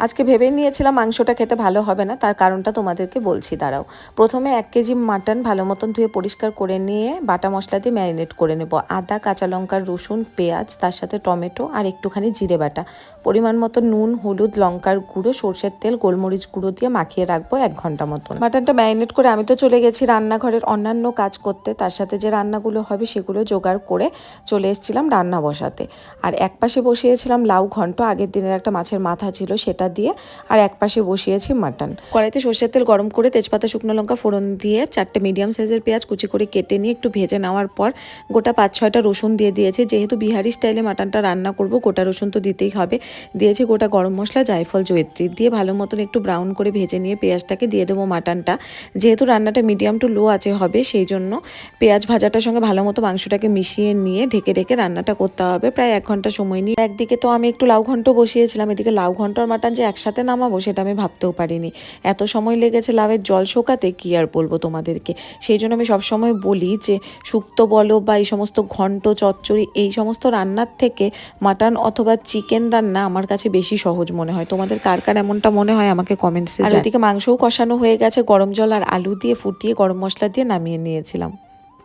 আজকে ভেবেই নিয়েছিলাম মাংসটা খেতে ভালো হবে না, তার কারণটা তোমাদেরকে বলছি, দাঁড়াও। প্রথমে 1 কেজি মাটন ভালো মতন ধুয়ে পরিষ্কার করে নিয়ে বাটা মশলা দিয়ে ম্যারিনেট করে নেব। আদা, কাঁচা লঙ্কা, রসুন, পেঁয়াজ, তার সাথে টমেটো আর একটুখানি জিরে বাটা, পরিমাণ মতো নুন, হলুদ, লঙ্কার গুঁড়ো, সরষের তেল, গোলমরিচ গুঁড়ো দিয়ে মাখিয়ে রাখবো 1 ঘন্টা মতন। মাটনটা ম্যারিনেট করে আমি তো চলে গেছি রান্নাঘরের অন্যান্য কাজ করতে, তার সাথে যে রান্নাগুলো হবে সেগুলো জোগাড় করে চলে এসেছিলাম রান্না বসাতে। আর এক পাশে বসিয়েছিলাম লাউ ঘন্ট, আগের দিনের একটা মাছের মাথা ছিল সেটা দিয়ে, আর এক পাশে বসিয়েছি মাটন। কড়াইতে সরষের তেল গরম করে তেজপাতা, শুকনো লঙ্কা ফোড়ন দিয়ে 4টে মিডিয়াম সাইজের পেঁয়াজ কুচি করে কেটে নিয়ে একটু ভেজে নেওয়ার পর গোটা 5-6টা রসুন দিয়ে দিয়েছি। যেহেতু বিহারি স্টাইলে মাটনটা রান্না করব, গোটা রসুন তো দিতেই হবে। দিয়েছি গোটা গরম মশলা, জায়ফল, জয়িত্রী দিয়ে ভালো মতন একটু ব্রাউন করে ভেজে নিয়ে পেঁয়াজটাকে দিয়ে দেবো মাটনটা। যেহেতু রান্নাটা মিডিয়াম টু লো আঁচে হবে, সেই জন্য পেঁয়াজ ভাজাটার সঙ্গে ভালো মতো মাংসটাকে মিশিয়ে নিয়ে ঢেকে ঢেকে রান্নাটা করতে হবে প্রায় 1 ঘন্টা সময় নিয়ে। একদিকে তো আমি একটু লাউ ঘন্ট বসিয়েছিলাম, এদিকে লাউ ঘন্ট আর মাটন যে একসাথে নামাবো সেটা আমি ভাবতেও পারিনি। এত সময় লেগেছে লাউয়ের জল শোকাতে, কি আর বলবো তোমাদেরকে। সেই জন্য আমি সবসময় বলি যে শুক্তো বলো বা এই সমস্ত ঘন্ট, চচ্চড়ি, এই সমস্ত রান্নার থেকে মাটন অথবা চিকেন রান্না আমার কাছে বেশি সহজ মনে হয়। তোমাদের কার কার এমনটা মনে হয় আমাকে কমেন্টসে। আর ওইদিকে মাংসও কষানো হয়ে গেছে, গরম জল আর আলু দিয়ে ফুটিয়ে গরম মশলা দিয়ে নামিয়ে নিয়েছিলাম।